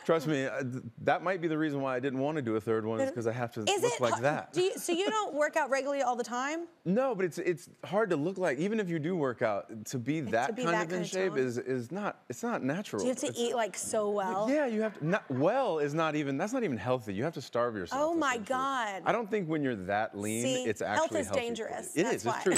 Trust me, that might be the reason why I didn't want to do a third one, is because I have to look like that. So you don't work out regularly all the time? No, but it's hard to look like, even if you do work out, to be that kind of in shape is not, it's not natural. Do you have to eat like so well? Yeah, you have to, that's not even healthy. You have to starve yourself. Oh my God. I don't think when you're that lean, it's actually health is dangerous. It is, it's true.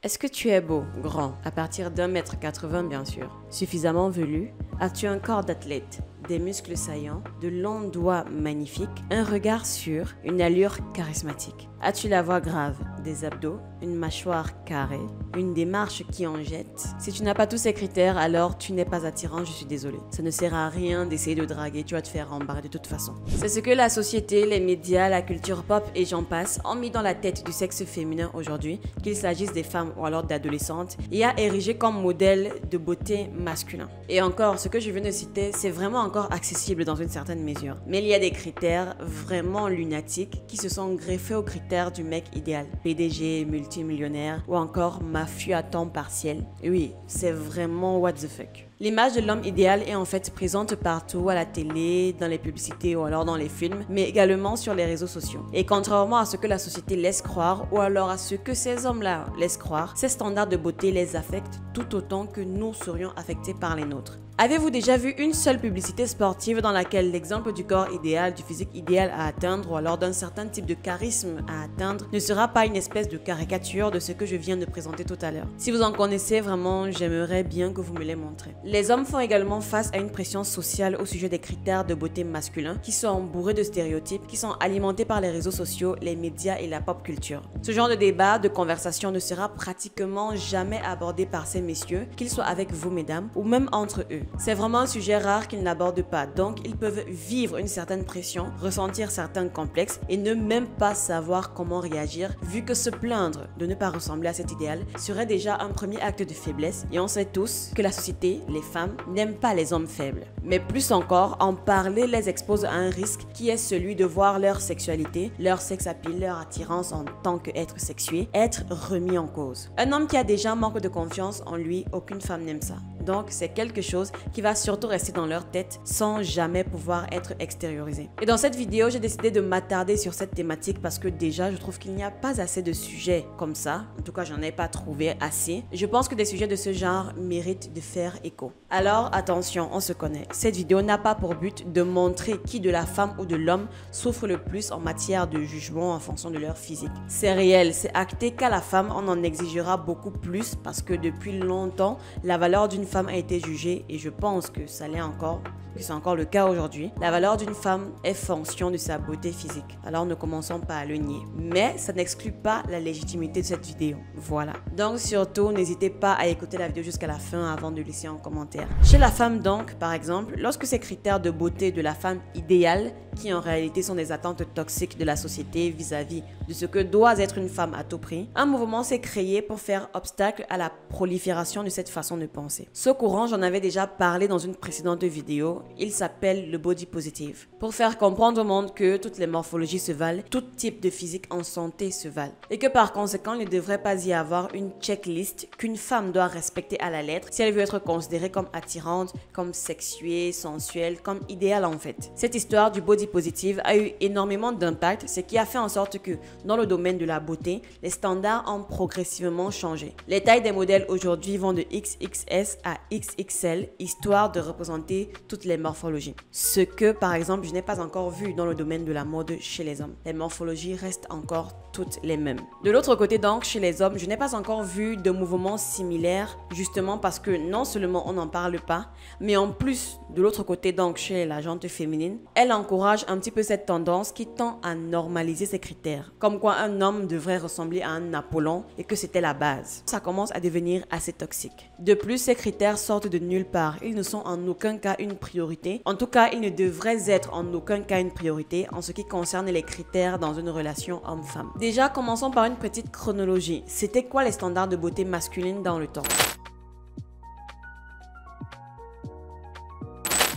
Est-ce que tu es beau, grand, à partir d'1,80 m bien sûr, suffisamment velu? As-tu un corps d'athlète, des muscles saillants, de longs doigts magnifiques, un regard sûr, une allure charismatique? As-tu la voix grave, des abdos, une mâchoire carrée, une démarche qui en jette? Si tu n'as pas tous ces critères, alors tu n'es pas attirant, je suis désolée. Ça ne sert à rien d'essayer de draguer, tu vas te faire rembarrer de toute façon. C'est ce que la société, les médias, la culture pop et j'en passe ont mis dans la tête du sexe féminin aujourd'hui, qu'il s'agisse des femmes ou alors d'adolescentes, et a érigé comme modèle de beauté masculin. Et encore, ce que je viens de citer, c'est vraiment encore accessible dans une certaine mesure. Mais il y a des critères vraiment lunatiques qui se sont greffés aux critères du mec idéal. PDG, multimillionnaire ou encore mafieux à temps partiel. Et oui, c'est vraiment what the fuck. L'image de l'homme idéal est en fait présente partout, à la télé, dans les publicités ou alors dans les films, mais également sur les réseaux sociaux. Et contrairement à ce que la société laisse croire ou alors à ce que ces hommes-là laissent croire, ces standards de beauté les affectent tout autant que nous serions affectés par les nôtres. Avez-vous déjà vu une seule publicité sportive dans laquelle l'exemple du corps idéal, du physique idéal à atteindre ou alors d'un certain type de charisme à atteindre ne sera pas une espèce de caricature de ce que je viens de présenter tout à l'heure? Si vous en connaissez vraiment, j'aimerais bien que vous me les montrez. Les hommes font également face à une pression sociale au sujet des critères de beauté masculins qui sont bourrés de stéréotypes, qui sont alimentés par les réseaux sociaux, les médias et la pop culture. Ce genre de débat, de conversation ne sera pratiquement jamais abordé par ces messieurs, qu'ils soient avec vous mesdames ou même entre eux. C'est vraiment un sujet rare qu'ils n'abordent pas, donc ils peuvent vivre une certaine pression, ressentir certains complexes et ne même pas savoir comment réagir, vu que se plaindre de ne pas ressembler à cet idéal serait déjà un premier acte de faiblesse, et on sait tous que la société, les femmes, n'aiment pas les hommes faibles. Mais plus encore, en parler les expose à un risque qui est celui de voir leur sexualité, leur sex appeal, leur attirance en tant qu'être sexué, être remis en cause. Un homme qui a déjà un manque de confiance en lui, aucune femme n'aime ça. Donc c'est quelque chose qui va surtout rester dans leur tête sans jamais pouvoir être extériorisé. Et dans cette vidéo, j'ai décidé de m'attarder sur cette thématique parce que déjà, je trouve qu'il n'y a pas assez de sujets comme ça. En tout cas, j'en ai pas trouvé assez. Je pense que des sujets de ce genre méritent de faire écho. Alors attention, on se connaît. Cette vidéo n'a pas pour but de montrer qui de la femme ou de l'homme souffre le plus en matière de jugement en fonction de leur physique. C'est réel, c'est acté qu'à la femme, on en exigera beaucoup plus parce que depuis longtemps, la valeur d'une femme a été jugée et je pense que ça l'est encore, que c'est encore le cas aujourd'hui. La valeur d'une femme est fonction de sa beauté physique. Alors ne commençons pas à le nier. Mais ça n'exclut pas la légitimité de cette vidéo. Voilà. Donc surtout, n'hésitez pas à écouter la vidéo jusqu'à la fin avant de laisser un commentaire. Chez la femme donc, par exemple, lorsque ces critères de beauté de la femme idéale, qui en réalité sont des attentes toxiques de la société vis-à-vis de ce que doit être une femme à tout prix, un mouvement s'est créé pour faire obstacle à la prolifération de cette façon de penser. Ce courant, j'en avais déjà parlé dans une précédente vidéo, il s'appelle le body positive. Pour faire comprendre au monde que toutes les morphologies se valent, tout type de physique en santé se valent. Et que par conséquent, il ne devrait pas y avoir une checklist qu'une femme doit respecter à la lettre si elle veut être considérée comme attirante, comme sexuée, sensuelle, comme idéale en fait. Cette histoire du body positive a eu énormément d'impact, ce qui a fait en sorte que dans le domaine de la beauté, les standards ont progressivement changé. Les tailles des modèles aujourd'hui vont de XXS à XXL, histoire de représenter toutes les morphologies. Ce que, par exemple, je n'ai pas encore vu dans le domaine de la mode chez les hommes. Les morphologies restent encore toutes les mêmes. De l'autre côté donc, chez les hommes, je n'ai pas encore vu de mouvements similaires, justement parce que non seulement on n'en parle pas, mais en plus, de l'autre côté donc, chez la gente féminine, elle encourage un petit peu cette tendance qui tend à normaliser ces critères. Comme quoi un homme devrait ressembler à un Napoléon et que c'était la base. Ça commence à devenir assez toxique. De plus, ces critères sortent de nulle part. Ils ne sont en aucun cas une priorité. En tout cas, ils ne devraient être en aucun cas une priorité en ce qui concerne les critères dans une relation homme-femme. Déjà, commençons par une petite chronologie. C'était quoi les standards de beauté masculine dans le temps ?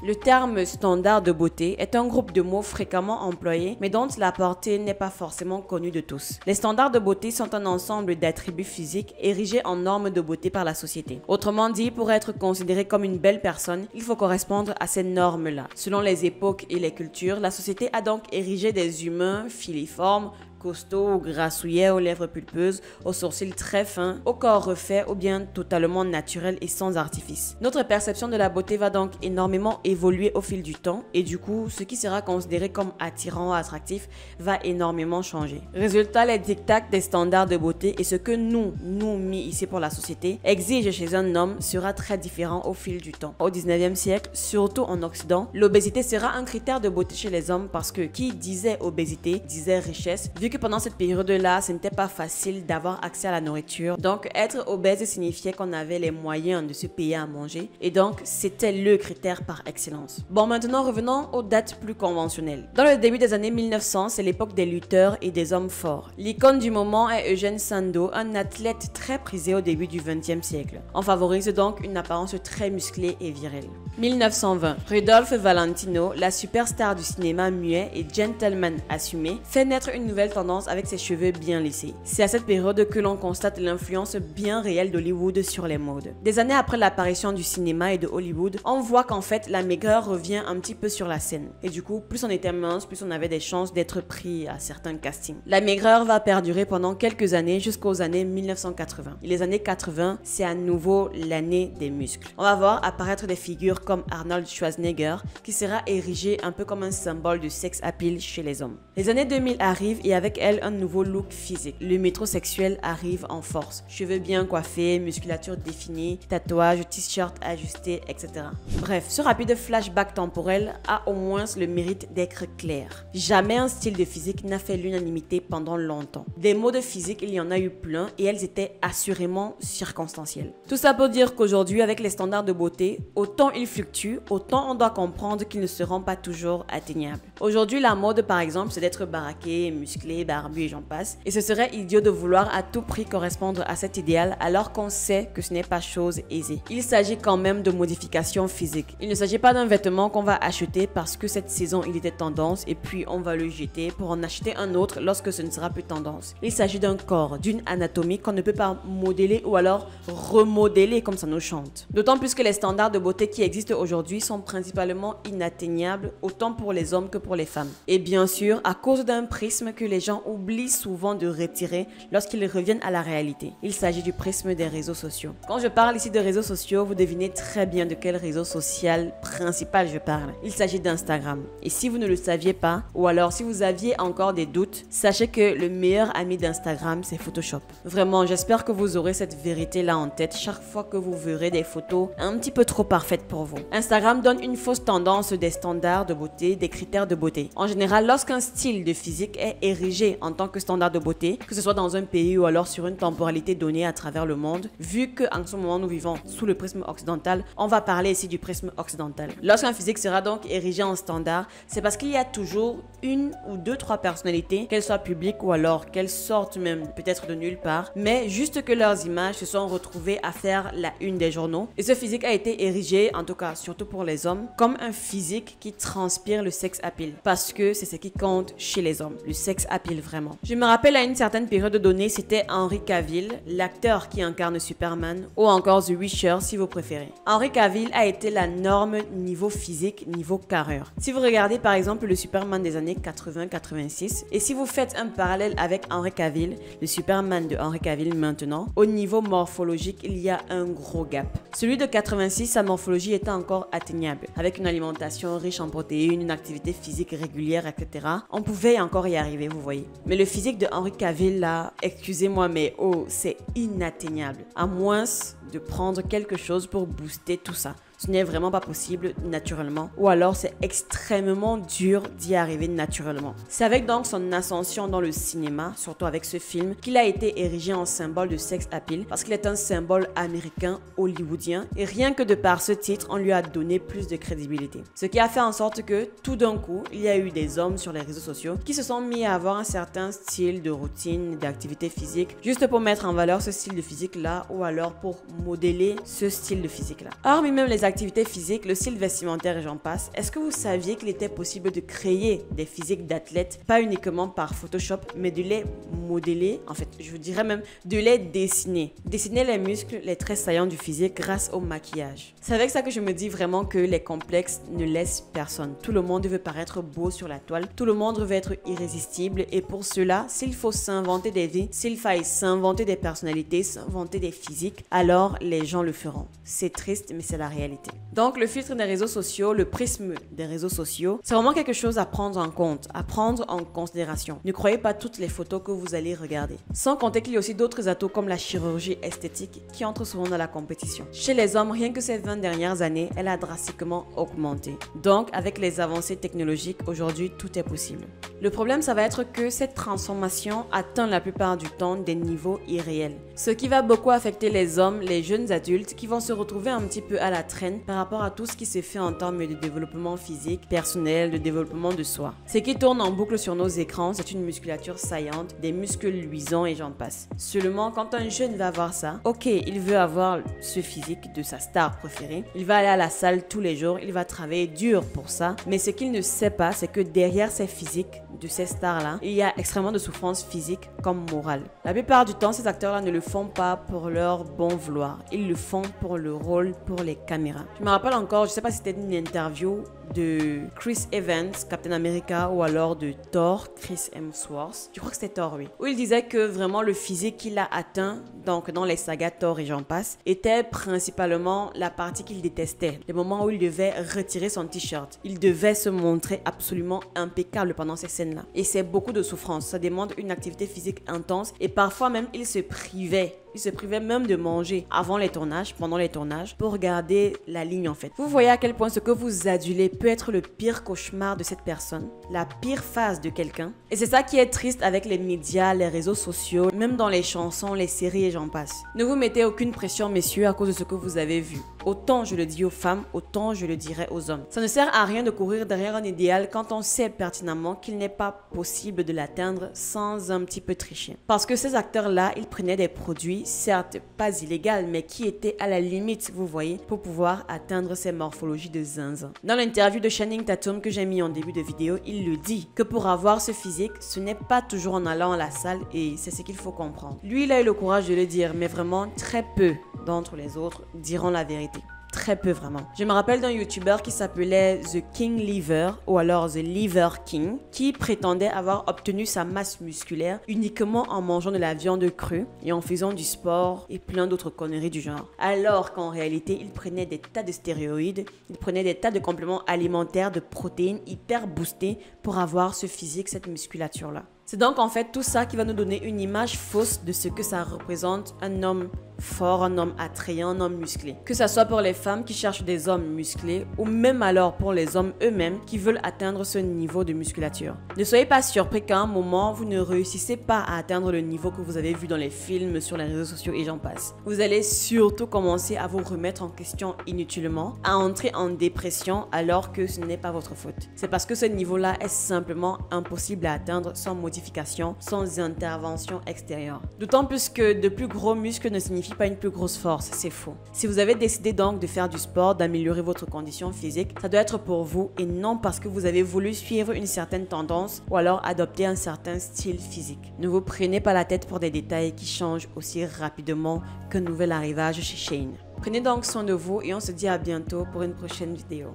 Le terme standard de beauté est un groupe de mots fréquemment employés, mais dont la portée n'est pas forcément connue de tous. Les standards de beauté sont un ensemble d'attributs physiques érigés en normes de beauté par la société. Autrement dit, pour être considéré comme une belle personne, il faut correspondre à ces normes-là. Selon les époques et les cultures, la société a donc érigé des humains filiformes, costauds ou grassouillets, aux lèvres pulpeuses, aux sourcils très fins, au corps refait ou bien totalement naturel et sans artifice. Notre perception de la beauté va donc énormément évoluer au fil du temps et du coup, ce qui sera considéré comme attirant ou attractif va énormément changer. Résultat, les dictats des standards de beauté et ce que nous mis ici pour la société, exigent chez un homme sera très différent au fil du temps. Au 19e siècle, surtout en Occident, l'obésité sera un critère de beauté chez les hommes parce que qui disait obésité disait richesse, vu que pendant cette période-là, ce n'était pas facile d'avoir accès à la nourriture. Donc, être obèse signifiait qu'on avait les moyens de se payer à manger. Et donc, c'était le critère par excellence. Bon, maintenant, revenons aux dates plus conventionnelles. Dans le début des années 1900, c'est l'époque des lutteurs et des hommes forts. L'icône du moment est Eugène Sandow, un athlète très prisé au début du XXe siècle. On favorise donc une apparence très musclée et virile. 1920, Rudolph Valentino, la superstar du cinéma muet et gentleman assumé, fait naître une nouvelle tendance avec ses cheveux bien lissés. C'est à cette période que l'on constate l'influence bien réelle d'Hollywood sur les modes. Des années après l'apparition du cinéma et de Hollywood, on voit qu'en fait la maigreur revient un petit peu sur la scène. Et du coup, plus on était mince, plus on avait des chances d'être pris à certains castings. La maigreur va perdurer pendant quelques années jusqu'aux années 1980. Et les années 80, c'est à nouveau l'année des muscles. On va voir apparaître des figures comme Arnold Schwarzenegger, qui sera érigé un peu comme un symbole de sex appeal chez les hommes. Les années 2000 arrivent et avec elles un nouveau look physique. Le métrosexuel arrive en force. Cheveux bien coiffés, musculature définie, tatouages, t-shirt ajustés, etc. Bref, ce rapide flashback temporel a au moins le mérite d'être clair. Jamais un style de physique n'a fait l'unanimité pendant longtemps. Des modes physiques, il y en a eu plein et elles étaient assurément circonstancielles. Tout ça pour dire qu'aujourd'hui, avec les standards de beauté, autant ils fluctuent, autant on doit comprendre qu'ils ne seront pas toujours atteignables. Aujourd'hui, la mode, par exemple, c'est d'être baraqué, musclé, barbu et j'en passe. Et ce serait idiot de vouloir à tout prix correspondre à cet idéal alors qu'on sait que ce n'est pas chose aisée. Il s'agit quand même de modifications physiques. Il ne s'agit pas d'un vêtement qu'on va acheter parce que cette saison il était tendance et puis on va le jeter pour en acheter un autre lorsque ce ne sera plus tendance. Il s'agit d'un corps, d'une anatomie qu'on ne peut pas modeler ou alors remodeler comme ça nous chante. D'autant plus que les standards de beauté qui existent aujourd'hui sont principalement inatteignables autant pour les hommes que pour les femmes. Et bien sûr, à cause d'un prisme que les gens oublient souvent de retirer lorsqu'ils reviennent à la réalité. Il s'agit du prisme des réseaux sociaux. Quand je parle ici de réseaux sociaux, vous devinez très bien de quel réseau social principal je parle. Il s'agit d'Instagram. Et si vous ne le saviez pas, ou alors si vous aviez encore des doutes, sachez que le meilleur ami d'Instagram, c'est Photoshop. Vraiment, j'espère que vous aurez cette vérité-là en tête chaque fois que vous verrez des photos un petit peu trop parfaites pour vous. Instagram donne une fausse tendance des standards de beauté, des critères de beauté. En général, lorsqu'un style de physique est érigé en tant que standard de beauté, que ce soit dans un pays ou alors sur une temporalité donnée à travers le monde, vu qu'en ce moment nous vivons sous le prisme occidental, on va parler ici du prisme occidental. Lorsqu'un physique sera donc érigé en standard, c'est parce qu'il y a toujours une ou deux, trois personnalités, qu'elles soient publiques ou alors qu'elles sortent même peut-être de nulle part, mais juste que leurs images se sont retrouvées à faire la une des journaux. Et ce physique a été érigé, en tout cas surtout pour les hommes, comme un physique qui transpire le sex appeal, parce que c'est ce qui compte chez les hommes, le sex appeal vraiment. Je me rappelle à une certaine période donnée, c'était Henry Cavill, l'acteur qui incarne Superman, ou encore The Witcher si vous préférez. Henry Cavill a été la norme niveau physique, niveau carrure. Si vous regardez par exemple le Superman des années 80-86, et si vous faites un parallèle avec Henry Cavill, le Superman de Henry Cavill maintenant, au niveau morphologique, il y a un gros gap. Celui de 86, sa morphologie était encore atteignable, avec une alimentation riche en protéines, une activité physique régulière, etc. On pouvait encore y arriver, vous voyez. Mais le physique de Henry Cavill là, excusez-moi, mais oh, c'est inatteignable. À moins de prendre quelque chose pour booster tout ça. Ce n'est vraiment pas possible naturellement, ou alors c'est extrêmement dur d'y arriver naturellement. C'est avec donc son ascension dans le cinéma, surtout avec ce film, qu'il a été érigé en symbole de sex appeal, parce qu'il est un symbole américain hollywoodien, et rien que de par ce titre, on lui a donné plus de crédibilité. Ce qui a fait en sorte que, tout d'un coup, il y a eu des hommes sur les réseaux sociaux qui se sont mis à avoir un certain style de routine, d'activité physique, juste pour mettre en valeur ce style de physique-là, ou alors pour modeler ce style de physique-là. Hormis même les l'activité physique, le style vestimentaire et j'en passe, est-ce que vous saviez qu'il était possible de créer des physiques d'athlètes, pas uniquement par Photoshop, mais de les modeler, en fait, je vous dirais même de les dessiner. Dessiner les muscles, les traits saillants du physique grâce au maquillage. C'est avec ça que je me dis vraiment que les complexes ne laissent personne. Tout le monde veut paraître beau sur la toile, tout le monde veut être irrésistible et pour cela, s'il faut s'inventer des vies, s'il faille s'inventer des personnalités, s'inventer des physiques, alors les gens le feront. C'est triste, mais c'est la réalité. Donc le filtre des réseaux sociaux, le prisme des réseaux sociaux, c'est vraiment quelque chose à prendre en compte, à prendre en considération. Ne croyez pas toutes les photos que vous allez regarder. Sans compter qu'il y a aussi d'autres atouts comme la chirurgie esthétique qui entrent souvent dans la compétition. Chez les hommes, rien que ces 20 dernières années, elle a drastiquement augmenté. Donc avec les avancées technologiques, aujourd'hui, tout est possible. Le problème, ça va être que cette transformation atteint la plupart du temps des niveaux irréels. Ce qui va beaucoup affecter les hommes, les jeunes adultes qui vont se retrouver un petit peu à la traîne par rapport à tout ce qui se fait en termes de développement physique, personnel, de développement de soi. Ce qui tourne en boucle sur nos écrans, c'est une musculature saillante, des muscles luisants et j'en passe. Seulement, quand un jeune va voir ça, ok, il veut avoir ce physique de sa star préférée, il va aller à la salle tous les jours, il va travailler dur pour ça, mais ce qu'il ne sait pas, c'est que derrière ces physiques de ces stars-là, il y a extrêmement de souffrance physique comme morale. La plupart du temps, ces acteurs-là ne le font pas pour leur bon vouloir. Ils le font pour le rôle, pour les caméras. Je me rappelle encore, je sais pas si c'était une interview de Chris Evans, Captain America, ou alors de Thor, Chris Hemsworth. Je crois que c'était Thor, oui. Où il disait que vraiment le physique qu'il a atteint, donc dans les sagas Thor et j'en passe, était principalement la partie qu'il détestait. Les moments où il devait retirer son t-shirt. Il devait se montrer absolument impeccable pendant ces scènes-là. Et c'est beaucoup de souffrance. Ça demande une activité physique intense et parfois même il se privait. Il se privait même de manger avant les tournages, pendant les tournages, pour garder la ligne en fait. Vous voyez à quel point ce que vous adulez peut être le pire cauchemar de cette personne, la pire phase de quelqu'un. Et c'est ça qui est triste avec les médias, les réseaux sociaux, même dans les chansons, les séries et j'en passe. Ne vous mettez aucune pression, messieurs, à cause de ce que vous avez vu. Autant je le dis aux femmes, autant je le dirai aux hommes. Ça ne sert à rien de courir derrière un idéal quand on sait pertinemment qu'il n'est pas possible de l'atteindre sans un petit peu tricher. Parce que ces acteurs-là, ils prenaient des produits, certes pas illégaux, mais qui étaient à la limite, vous voyez, pour pouvoir atteindre ces morphologies de zinzin. Dans l'interview de Channing Tatum que j'ai mis en début de vidéo, il le dit, que pour avoir ce physique, ce n'est pas toujours en allant à la salle et c'est ce qu'il faut comprendre. Lui, il a eu le courage de le dire, mais vraiment très peu d'entre les autres diront la vérité. Très peu vraiment. Je me rappelle d'un YouTuber qui s'appelait The King Liver ou alors The Liver King qui prétendait avoir obtenu sa masse musculaire uniquement en mangeant de la viande crue et en faisant du sport et plein d'autres conneries du genre. Alors qu'en réalité, il prenait des tas de stéroïdes, il prenait des tas de compléments alimentaires, de protéines hyper boostés pour avoir ce physique, cette musculature-là. C'est donc en fait tout ça qui va nous donner une image fausse de ce que ça représente un homme fort, un homme attrayant, un homme musclé. Que ça soit pour les femmes qui cherchent des hommes musclés ou même alors pour les hommes eux-mêmes qui veulent atteindre ce niveau de musculature. Ne soyez pas surpris qu'à un moment, vous ne réussissez pas à atteindre le niveau que vous avez vu dans les films, sur les réseaux sociaux et j'en passe. Vous allez surtout commencer à vous remettre en question inutilement, à entrer en dépression alors que ce n'est pas votre faute. C'est parce que ce niveau-là est simplement impossible à atteindre sans modification, sans intervention extérieure. D'autant plus que de plus gros muscles ne signifient pas une plus grosse force, c'est faux. Si vous avez décidé donc de faire du sport, d'améliorer votre condition physique, ça doit être pour vous et non parce que vous avez voulu suivre une certaine tendance ou alors adopter un certain style physique. Ne vous prenez pas la tête pour des détails qui changent aussi rapidement qu'un nouvel arrivage chez Shein. Prenez donc soin de vous et on se dit à bientôt pour une prochaine vidéo.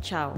Ciao!